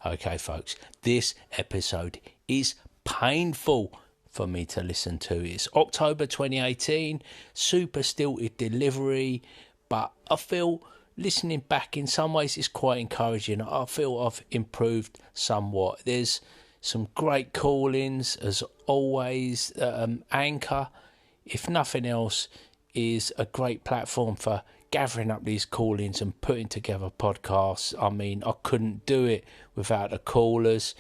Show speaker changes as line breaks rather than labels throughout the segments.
Okay, folks, this episode is painful for me to listen to. It's October 2018, super stilted delivery, but I feel listening back in some ways is quite encouraging. I feel I've improved somewhat. There's some great call-ins as always. Anchor, if nothing else, is a great platform for gathering up these call-ins and putting together podcasts. I mean, I couldn't do it without the callers.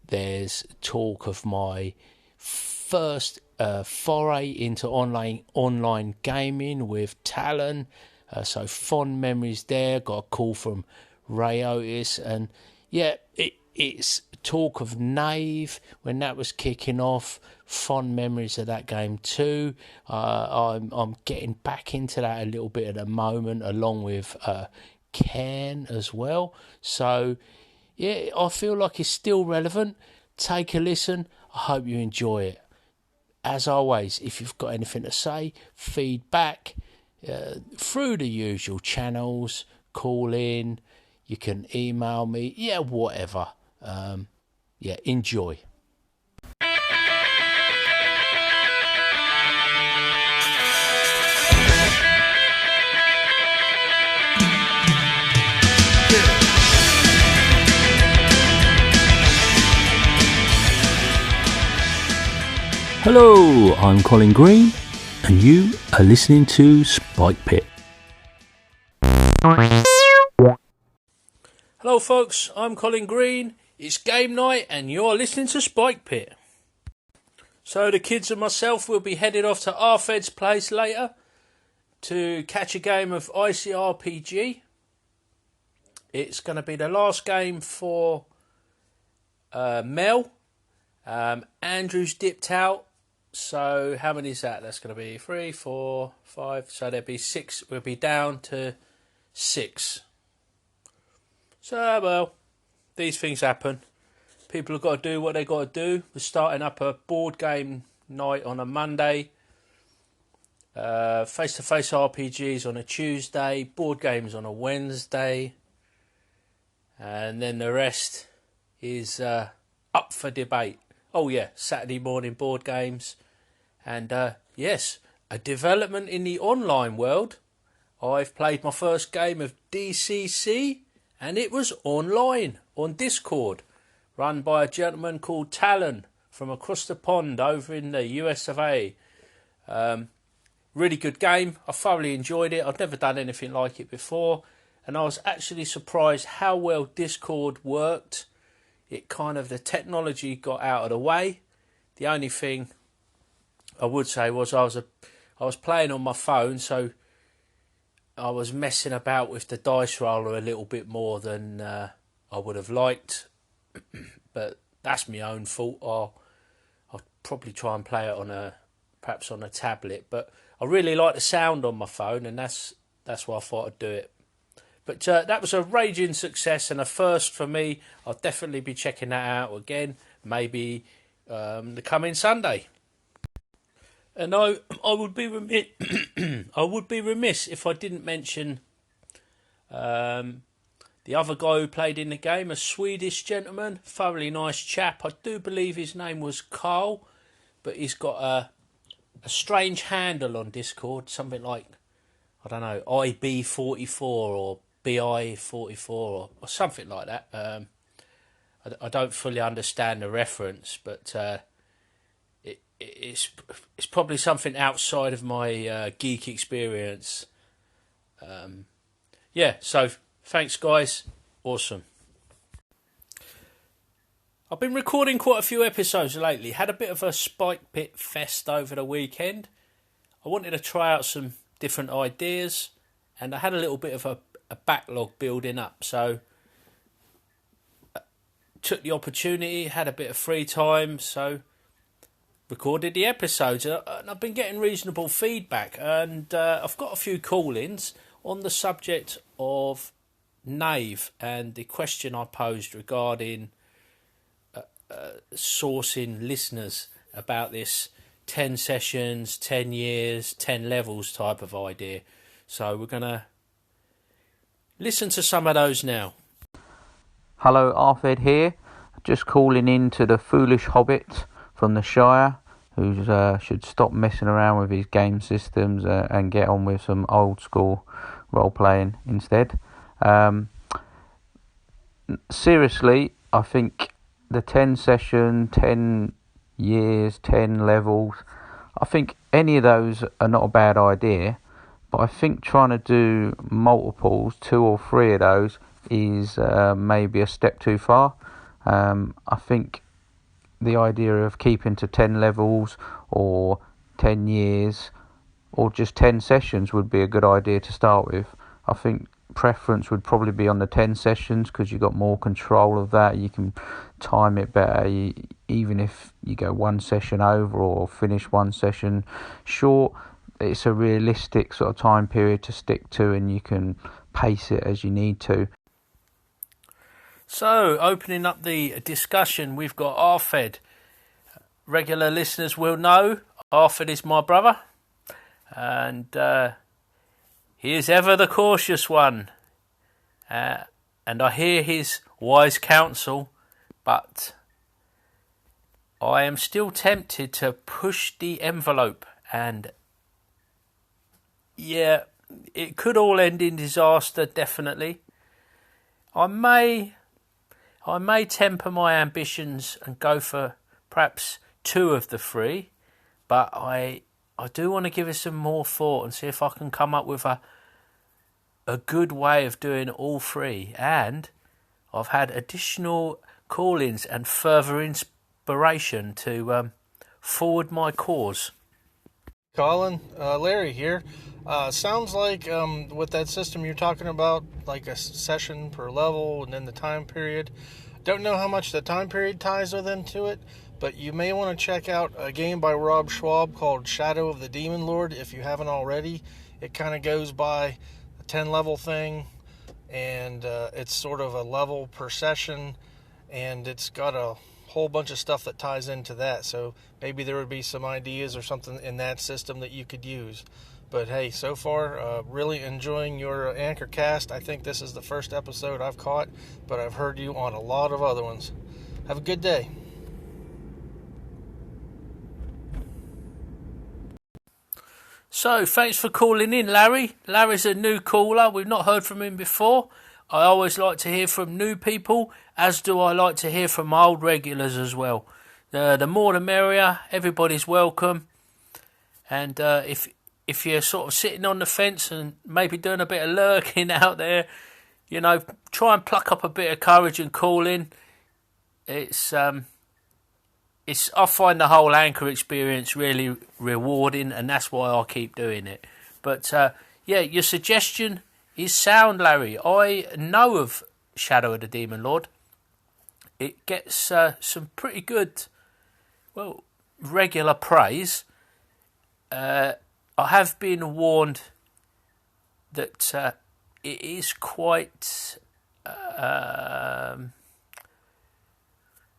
There's talk of my first foray into online gaming with Talon. So fond memories there. Got a call from Ray Otis, and yeah, it's talk of Knave when that was kicking off. Fond memories of that game too. I'm getting back into that a little bit at the moment, along with Ken as well. So yeah, I feel like it's still relevant. Take a listen. I hope you enjoy it. As always, if you've got anything to say, feedback through the usual channels, call in, you can email me, yeah, whatever. Enjoy. Hello, I'm Colin Green, and you are listening to Spike Pit. Hello folks, I'm Colin Green, it's game night and you're listening to Spike Pit. So the kids and myself will be headed off to RFED's place later to catch a game of ICRPG. It's going to be the last game for Mel. Andrew's dipped out. So how many is that? That's going to be 3, 4, 5. So there'll be 6. We'll be down to 6. So, well, these things happen. People have got to do what they got to do. We're starting up a board game night on a Monday. Face-to-face RPGs on a Tuesday. Board games on a Wednesday. And then the rest is up for debate. Oh yeah, Saturday morning board games. And yes, a development in the online world. I've played my first game of DCC and it was online on Discord, run by a gentleman called Talon from across the pond over in the US of A. Really good game. I thoroughly enjoyed it. I've never done anything like it before. And I was actually surprised how well Discord worked. It kind of, the technology got out of the way. The only thing I would say was I was playing on my phone, so I was messing about with the dice roller a little bit more than I would have liked. But that's my own fault. I'll probably try and play it perhaps on a tablet. But I really like the sound on my phone, and that's why I thought I'd do it. But that was a raging success and a first for me. I'll definitely be checking that out again, maybe the coming Sunday. And I would be remiss, I would be remiss if I didn't mention the other guy who played in the game, a Swedish gentleman, thoroughly nice chap. I do believe his name was Carl, but he's got a strange handle on Discord, something like, I don't know, IB44 or BI44 or something like that. I don't fully understand the reference, but it's probably something outside of my geek experience. So thanks guys, awesome. I've been recording quite a few episodes lately, had a bit of a Spike Pit fest over the weekend. I wanted to try out some different ideas, and I had a little bit of a backlog building up, so took the opportunity, had a bit of free time, so recorded the episodes, and I've been getting reasonable feedback, and I've got a few call-ins on the subject of Knave and the question I posed regarding sourcing listeners about this 10 sessions, 10 years, 10 levels type of idea. So we're going to listen to some of those now.
Hello, RFED here. Just calling in to the foolish hobbit from the Shire who should stop messing around with his game systems and get on with some old school role playing instead. Seriously, I think the 10 session, 10 years, 10 levels, I think any of those are not a bad idea, but I think trying to do multiples, 2 or 3 of those, is maybe a step too far. I think the idea of keeping to 10 levels or 10 years or just 10 sessions would be a good idea to start with. I think preference would probably be on the 10 sessions because you've got more control of that. You can time it better. Even if you go one session over or finish one session short, it's a realistic sort of time period to stick to, and you can pace it as you need to.
So, opening up the discussion, we've got RFED. Regular listeners will know RFED is my brother, and he is ever the cautious one. And I hear his wise counsel, but I am still tempted to push the envelope, and yeah, it could all end in disaster, definitely. I may temper my ambitions and go for perhaps 2 of the 3, but I do want to give it some more thought and see if I can come up with a good way of doing all 3. And I've had additional call-ins and further inspiration to forward my cause.
Colin, Larry here. Sounds like with that system you're talking about, like a session per level and then the time period. Don't know how much the time period ties into it, but you may want to check out a game by Rob Schwab called Shadow of the Demon Lord if you haven't already. It kind of goes by a 10 level thing, and it's sort of a level per session, and it's got a whole bunch of stuff that ties into that. So maybe there would be some ideas or something in that system that you could use. But hey, so far, really enjoying your Anchor cast. I think this is the first episode I've caught, but I've heard you on a lot of other ones. Have a good day.
So, thanks for calling in, Larry. Larry's a new caller. We've not heard from him before. I always like to hear from new people, as do I like to hear from my old regulars as well. The more the merrier. Everybody's welcome. And if you're sort of sitting on the fence and maybe doing a bit of lurking out there, you know, try and pluck up a bit of courage and call in. I find the whole Anchor experience really rewarding, and that's why I keep doing it. But yeah, your suggestion is sound, Larry. I know of Shadow of the Demon Lord. It gets some pretty good, well, regular praise. I have been warned that it is quite,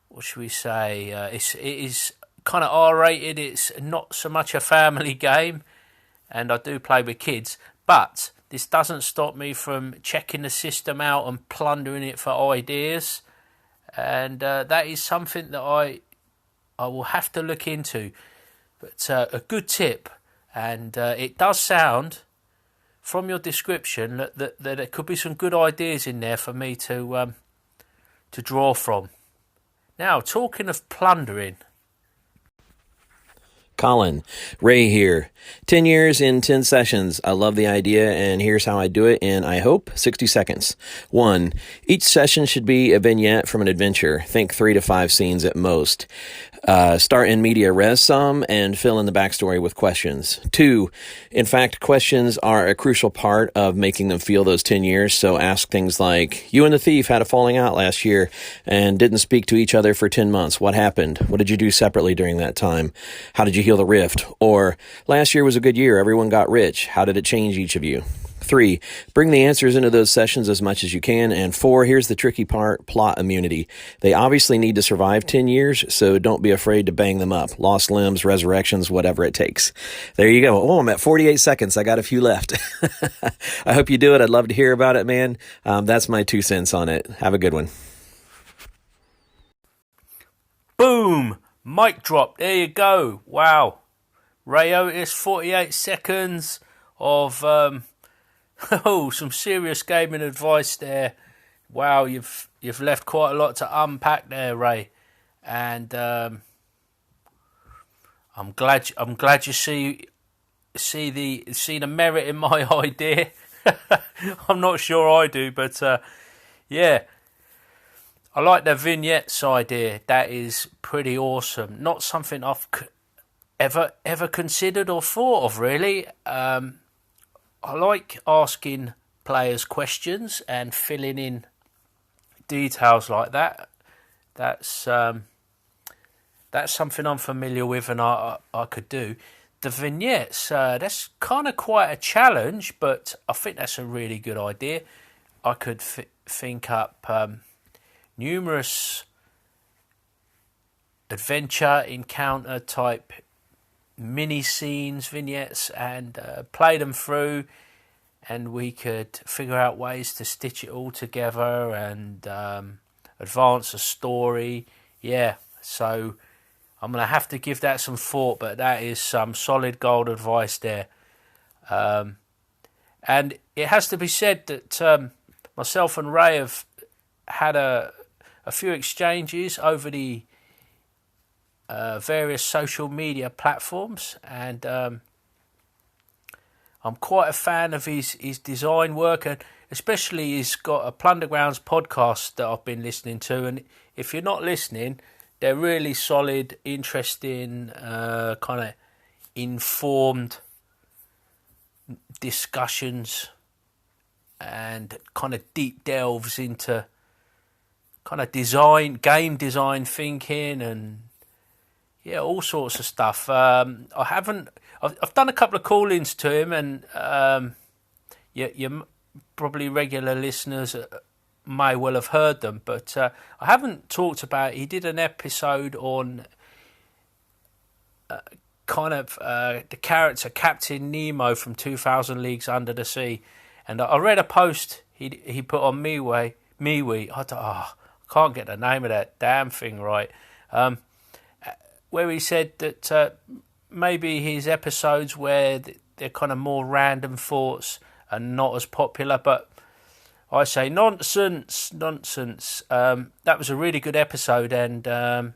what should we say? It is kind of R-rated. It's not so much a family game, and I do play with kids. But this doesn't stop me from checking the system out and plundering it for ideas, and that is something that I will have to look into. But a good tip. And it does sound, from your description, that there could be some good ideas in there for me to draw from. Now, talking of plundering.
Colin, Ray here. 10 years in 10 sessions. I love the idea, and here's how I do it in, I hope, 60 seconds. 1. Each session should be a vignette from an adventure. Think 3 to 5 scenes at most. Start in media res some and fill in the backstory with questions. 2. In fact, questions are a crucial part of making them feel those 10 years, so ask things like, you and the thief had a falling out last year and didn't speak to each other for 10 months. What happened? What did you do separately during that time? How did you heal the rift? Or, last year was a good year, everyone got rich. How did it change each of you? 3, bring the answers into those sessions as much as you can. And 4, here's the tricky part, plot immunity. They obviously need to survive 10 years, so don't be afraid to bang them up. Lost limbs, resurrections, whatever it takes. There you go. Oh, I'm at 48 seconds. I got a few left. I hope you do it. I'd love to hear about it, man. That's my 2 cents on it. Have a good one.
Boom! Mic drop. There you go. Wow. Ray Otis, 48 seconds of some serious gaming advice there. Wow, you've left quite a lot to unpack there, Ray. And I'm glad you see the merit in my idea. I'm not sure I do, but yeah. I like the vignettes idea. That is pretty awesome. Not something I've ever considered or thought of, really. I like asking players questions and filling in details like that. That's something I'm familiar with and I could do. The vignettes, that's kind of quite a challenge, but I think that's a really good idea. I could think up numerous adventure encounter type mini scenes, vignettes, and play them through, and we could figure out ways to stitch it all together and advance a story. Yeah, so I'm going to have to give that some thought, but that is some solid gold advice there. And it has to be said that myself and Ray have had a few exchanges over the various social media platforms, and I'm quite a fan of his design work, and especially he's got a Plundergrounds podcast that I've been listening to, and if you're not listening, they're really solid, interesting, kind of informed discussions and kind of deep delves into kind of game design thinking and yeah, all sorts of stuff. I've done a couple of call-ins to him, and you probably regular listeners may well have heard them, but I haven't talked about. He did an episode on the character Captain Nemo from 2000 Leagues Under the Sea, and I read a post he put on MeWe. I can't get the name of that damn thing right. Where he said that maybe his episodes where they're kind of more random thoughts are not as popular, but I say nonsense. That was a really good episode, and I'm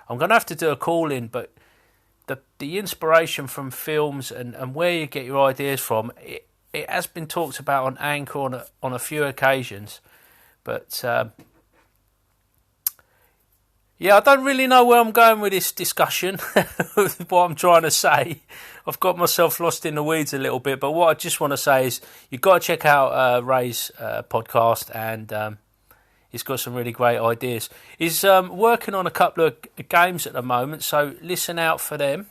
going to have to do a call-in, but the inspiration from films and where you get your ideas from, it has been talked about on Anchor on a few occasions, but yeah, I don't really know where I'm going with this discussion, what I'm trying to say. I've got myself lost in the weeds a little bit, but what I just want to say is you've got to check out Ray's podcast, and he's got some really great ideas. He's working on a couple of games at the moment, so listen out for them.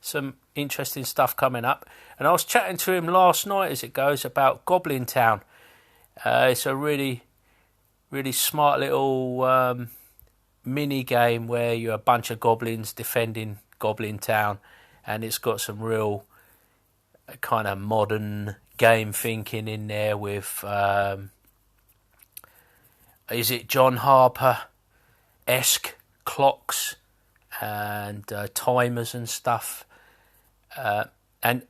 Some interesting stuff coming up. And I was chatting to him last night, as it goes, about Goblin Town. It's a really, really smart little mini game where you're a bunch of goblins defending Goblin Town, and it's got some real kind of modern game thinking in there with is it John Harper-esque clocks and timers and stuff, and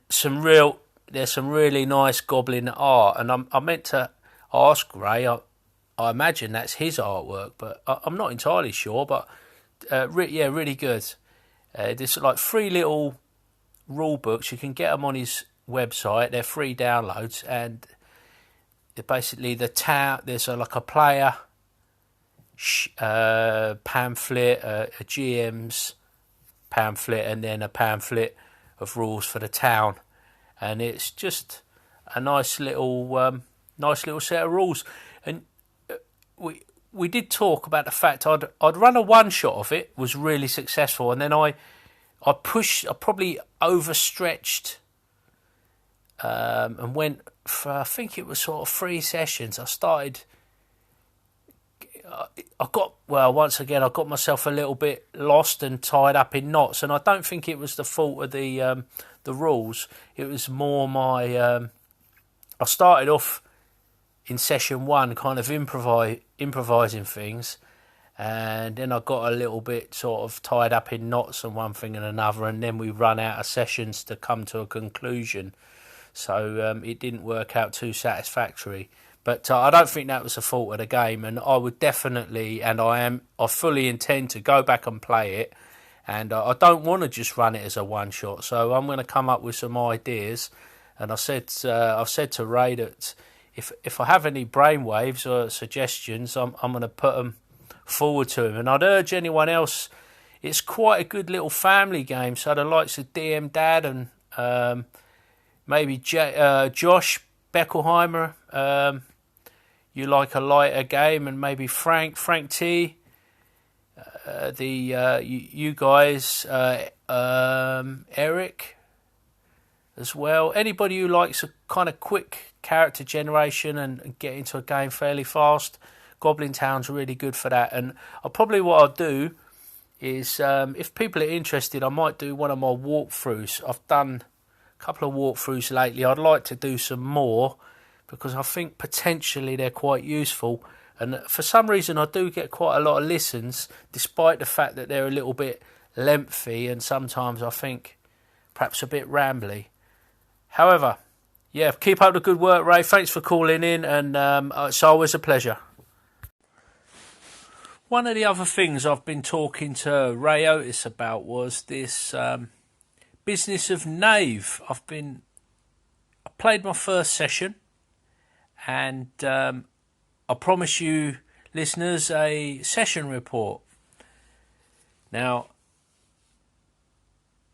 there's some really nice goblin art, and I meant to ask Ray, I imagine that's his artwork, but I'm not entirely sure. But really good. There's like 3 little rule books. You can get them on his website. They're free downloads, and basically there's like a player pamphlet, a GM's pamphlet, and then a pamphlet of rules for the town. And it's just a nice little set of rules. And we did talk about the fact I'd run a one shot of it, was really successful, and then I probably overstretched and went for, I think it was sort of 3 sessions. I got myself a little bit lost and tied up in knots, and I don't think it was the fault of the rules. It was more my I started off in session 1 kind of improvising things, and then I got a little bit sort of tied up in knots and one thing and another, and then we run out of sessions to come to a conclusion. So it didn't work out too satisfactory. But I don't think that was the fault of the game, and I would definitely, and I fully intend to go back and play it, and I don't want to just run it as a one-shot, so I'm going to come up with some ideas, and I've said to Ray that if I have any brainwaves or suggestions, I'm going to put them forward to him, and I'd urge anyone else. It's quite a good little family game, so the likes of DM Dad and maybe Josh Beckelheimer, you like a lighter game, and maybe Frank T, you guys, Eric as well. Anybody who likes a kind of quick character generation and get into a game fairly fast, Goblin Town's really good for that. And what I'll do is, if people are interested, I might do one of my walkthroughs. I've done a couple of walkthroughs lately. I'd like to do some more because I think potentially they're quite useful. And for some reason, I do get quite a lot of listens, despite the fact that they're a little bit lengthy and sometimes I think perhaps a bit rambly. However, yeah, keep up the good work, Ray. Thanks for calling in, and it's always a pleasure. One of the other things I've been talking to Ray Otis about was this business of Knave. I played my first session, and I promise you, listeners, a session report. Now,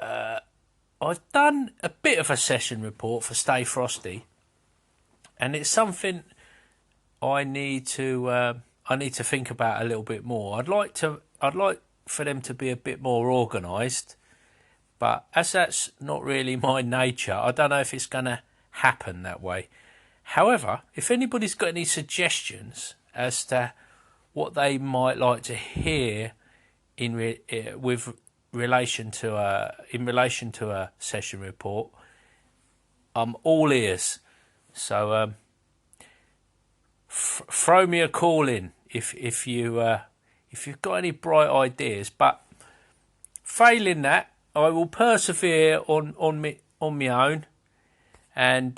I've done a bit of a session report for Stay Frosty, and it's something I need to think about a little bit more. I'd like for them to be a bit more organised, but as that's not really my nature, I don't know if it's going to happen that way. However, if anybody's got any suggestions as to what they might like to hear in relation to a session report, I'm all ears. So throw me a call in if you've got any bright ideas. But failing that, I will persevere on my own and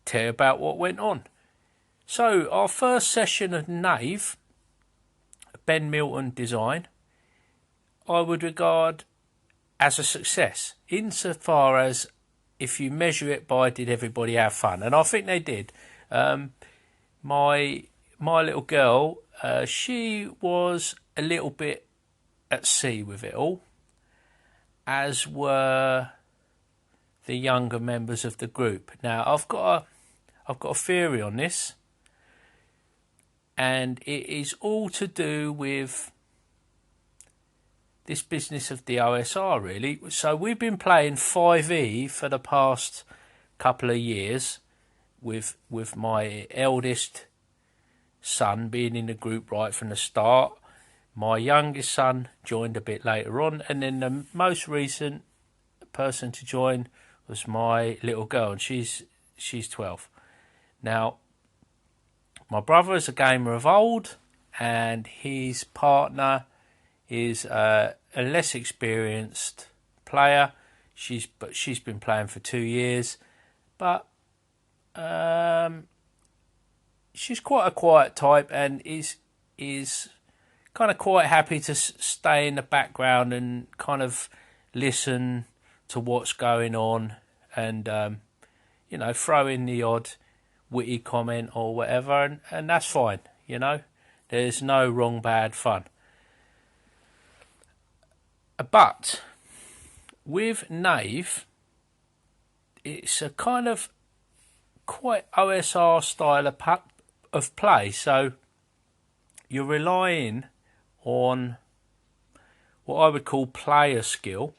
tell you about what went on. So our first session of Knave, Ben Milton design, I would regard as a success, insofar as if you measure it by did everybody have fun, and I think they did. My little girl, she was a little bit at sea with it all, as were the younger members of the group. Now I've got a theory on this, and it is all to do with this business of the OSR, really. So we've been playing 5e for the past couple of years, with my eldest son being in the group right from the start. My youngest son joined a bit later on, and then the most recent person to join was my little girl, and she's 12. Now, my brother is a gamer of old, and his partner is a less experienced player. She's been playing for 2 years, but she's quite a quiet type and is kind of quite happy to stay in the background and kind of listen to what's going on, and throw in the odd witty comment or whatever, and that's fine. There's no wrong bad fun. But with Knave, it's a kind of quite OSR style of play, so you're relying on what I would call player skill.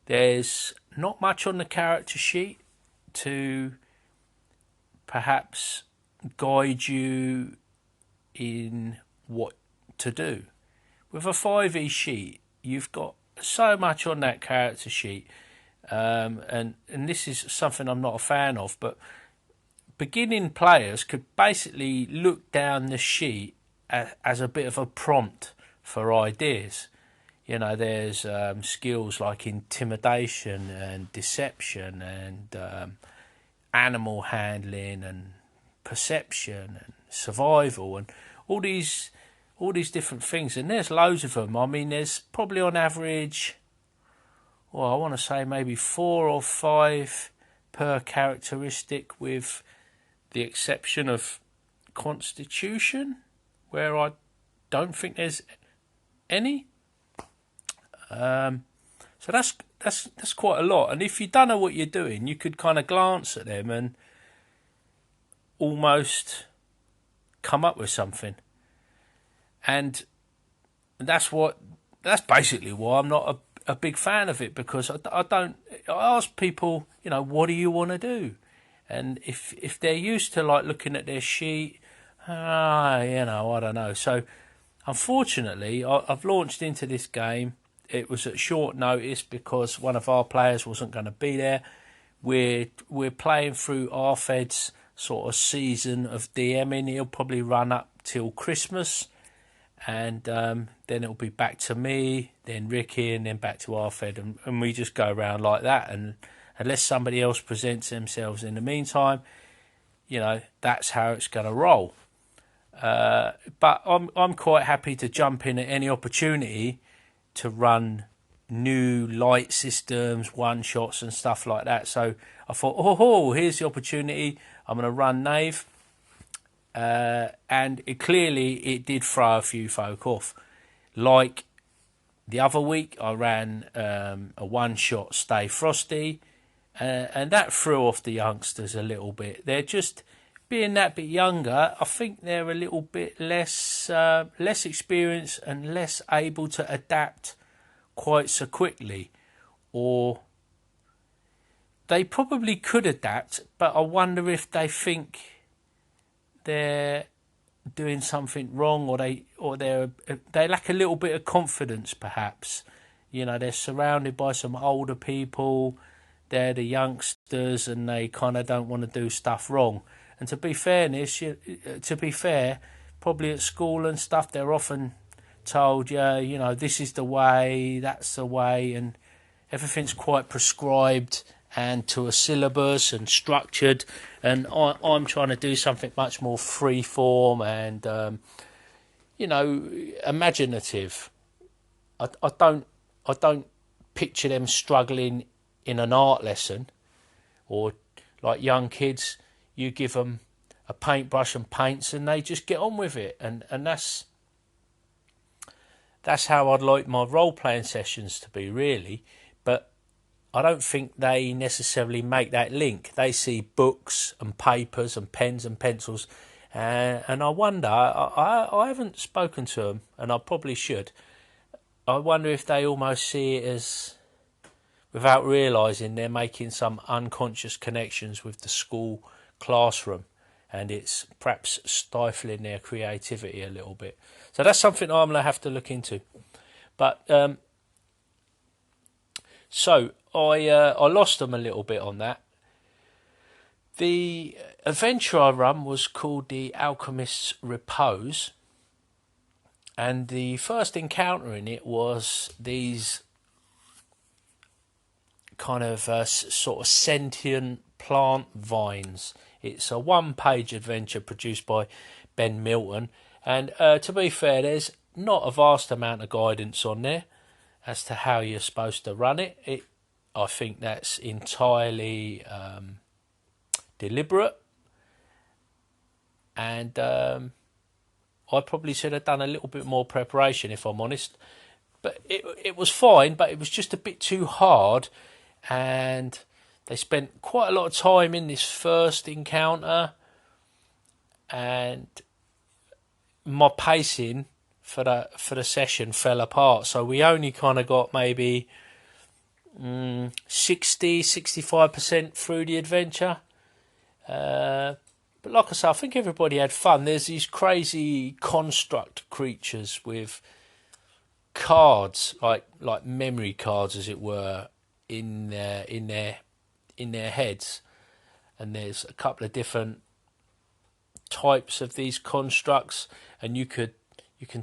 There's not much on the character sheet to perhaps guide you in what to do. With a 5e sheet, you've got so much on that character sheet, and this is something I'm not a fan of, but beginning players could basically look down the sheet as a bit of a prompt for ideas. You know, there's skills like intimidation and deception and animal handling and perception and survival and all these different things. And there's loads of them. I mean, there's probably on average, well, I want to say maybe 4 or 5 per characteristic, with the exception of Constitution, where I don't think there's any. So that's quite a lot. And if you don't know what you're doing, you could kind of glance at them and almost come up with something. And that's basically why I'm not a big fan of it, because I ask people, you know, what do you want to do? And if they're used to like looking at their sheet, you know, I don't know. So unfortunately, I've launched into this game. It was at short notice because one of our players wasn't going to be there. We're playing through RFED's sort of season of DMing. He'll probably run up till Christmas, and then it'll be back to me, then Ricky, and then back to RFED, and we just go around like that. And unless somebody else presents themselves in the meantime, you know, that's how it's going to roll. But I'm quite happy to jump in at any opportunity to run new light systems, one-shots and stuff like that. So I thought, here's the opportunity. I'm going to run Knave. And it did throw a few folk off. Like the other week, I ran a one-shot Stay Frosty, and that threw off the youngsters a little bit. They're just, being that bit younger, I think they're a little bit less experienced and less able to adapt quite so quickly. Or they probably could adapt, but I wonder if they think they're doing something wrong, or they lack a little bit of confidence, perhaps. You know, they're surrounded by some older people, they're the youngsters, and they kind of don't want to do stuff wrong. And to be fair, probably at school and stuff, they're often told, you know, this is the way, that's the way, and everything's quite prescribed and to a syllabus and structured. And I'm trying to do something much more free form and, you know, imaginative. I don't picture them struggling in an art lesson, or like young kids, you give them a paintbrush and paints and they just get on with it. And that's how I'd like my role-playing sessions to be, really. But I don't think they necessarily make that link. They see books and papers and pens and pencils, and I wonder, I haven't spoken to them, and I probably should. I wonder if they almost see it as, without realising, they're making some unconscious connections with the school classroom, and it's perhaps stifling their creativity a little bit. So that's something I'm going to have to look into. But so I lost them a little bit on that. The adventure I run was called The Alchemist's Repose, and the first encounter in it was these kind of sort of sentient plant vines. It's a one-page adventure produced by Ben Milton, and to be fair, there's not a vast amount of guidance on there as to how you're supposed to run it. I think that's entirely deliberate, and I probably should have done a little bit more preparation, if I'm honest. But it was fine, but it was just a bit too hard, and they spent quite a lot of time in this first encounter, and my pacing for the session fell apart. So we only kind of got maybe 65% through the adventure. But like I say, I think everybody had fun. There's these crazy construct creatures with cards, like memory cards, as it were, in their heads, and there's a couple of different types of these constructs, and you can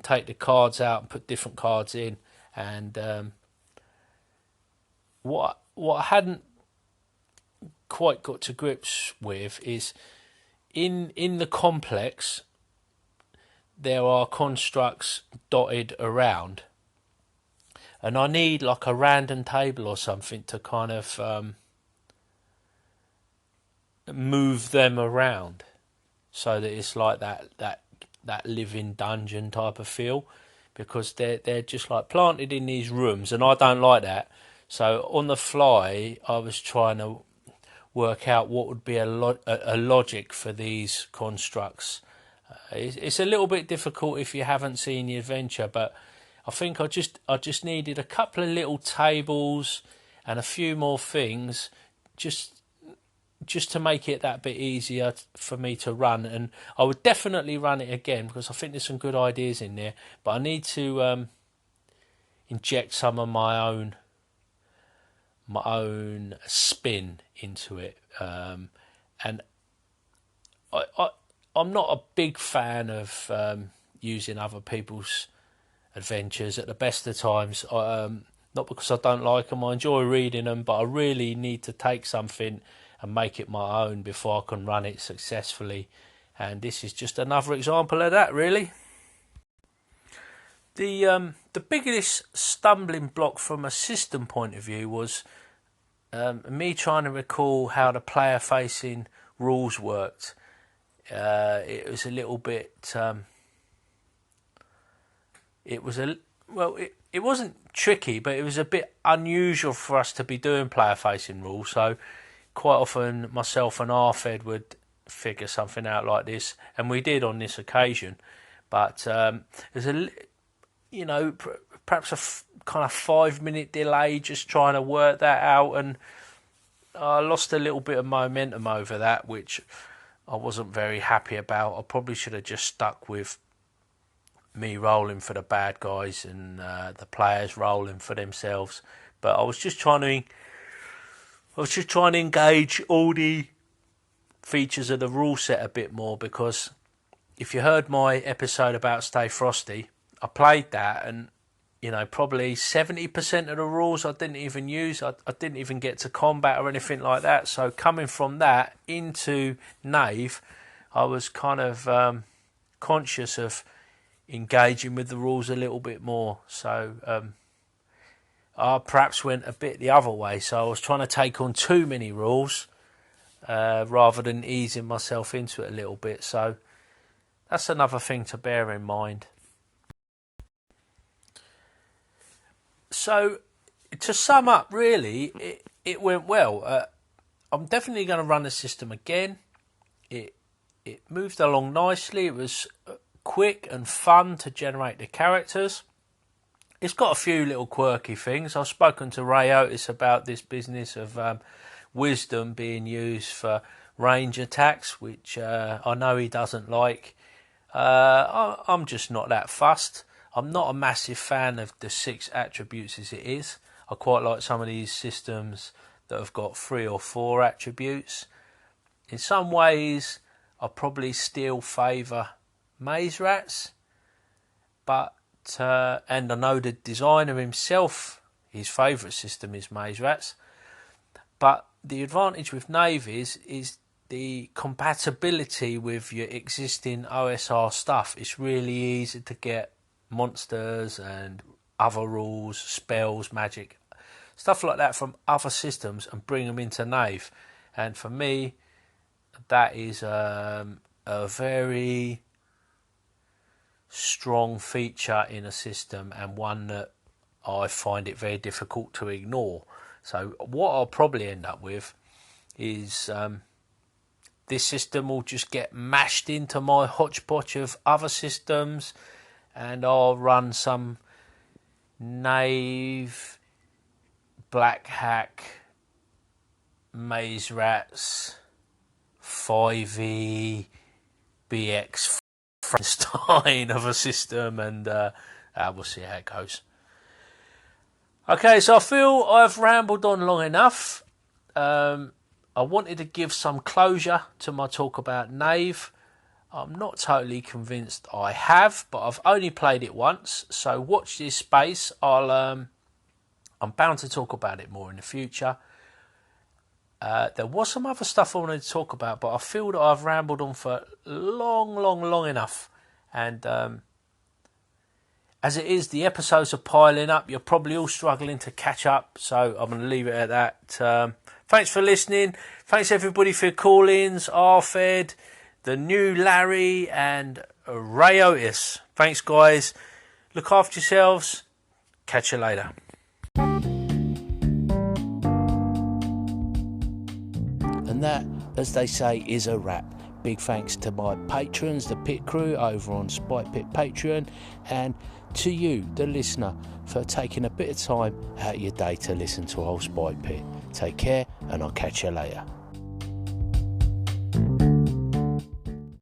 take the cards out and put different cards in. And what I hadn't quite got to grips with is in the complex there are constructs dotted around, and I need like a random table or something to kind of move them around, so that it's like that living dungeon type of feel, because they're just like planted in these rooms, and I don't like that. So on the fly, I was trying to work out what would be a logic for these constructs. It's a little bit difficult if you haven't seen the adventure, but I think I just needed a couple of little tables and a few more things, just to make it that bit easier for me to run. And I would definitely run it again, because I think there's some good ideas in there, but I need to inject some of my own spin into it. And I'm not a big fan of using other people's adventures at the best of times. Not because I don't like them, I enjoy reading them, but I really need to take something and make it my own before I can run it successfully. And this is just another example of that, really. The biggest stumbling block from a system point of view was me trying to recall how the player-facing rules worked. It was a little bit. It wasn't tricky, but it was a bit unusual for us to be doing player-facing rules. So quite often, myself and RFED would figure something out like this, and we did on this occasion. But there's perhaps a kind of 5-minute delay just trying to work that out, and I lost a little bit of momentum over that, which I wasn't very happy about. I probably should have just stuck with me rolling for the bad guys and the players rolling for themselves. But I was just trying to engage all the features of the rule set a bit more, because if you heard my episode about Stay Frosty, I played that, and probably 70% of the rules I didn't even use. I didn't even get to combat or anything like that. So coming from that into Knave, I was kind of conscious of engaging with the rules a little bit more. So I perhaps went a bit the other way. So I was trying to take on too many rules rather than easing myself into it a little bit. So that's another thing to bear in mind. So, to sum up, really, it went well. I'm definitely going to run the system again. It moved along nicely. It was quick and fun to generate the characters. It's got a few little quirky things. I've spoken to Ray Otis about this business of wisdom being used for range attacks, which I know he doesn't like. I'm just not that fussed. I'm not a massive fan of the 6 attributes as it is. I quite like some of these systems that have got 3 or 4 attributes. In some ways, I probably still favour maze rats, but and I know the designer himself, his favourite system is maze rats. But the advantage with Knave is the compatibility with your existing OSR stuff. It's really easy to get monsters and other rules, spells, magic, stuff like that from other systems and bring them into Knave. And for me, that is a very strong feature in a system, and one that I find it very difficult to ignore. So what I'll probably end up with is this system will just get mashed into my hodgepodge of other systems, and I'll run some Knave, Black Hack, Maze Rats, 5e, BX, Frankenstein of a system, and we'll see how it goes. Okay, so I feel I've rambled on long enough. I wanted to give some closure to my talk about Knave. I'm not totally convinced I have, but I've only played it once, so watch this space. I'm bound to talk about it more in the future. There was some other stuff I wanted to talk about, but I feel that I've rambled on for long enough. And as it is, the episodes are piling up. You're probably all struggling to catch up, so I'm going to leave it at that. Thanks for listening. Thanks everybody for your call-ins, RFED, the new Larry, and Ray Otis. Thanks, guys. Look after yourselves. Catch you later. And that, as they say, is a wrap. Big thanks to my patrons, the pit crew over on Spike Pit Patreon, and to you, the listener, for taking a bit of time out of your day to listen to old Spike Pit. Take care, and I'll catch you later.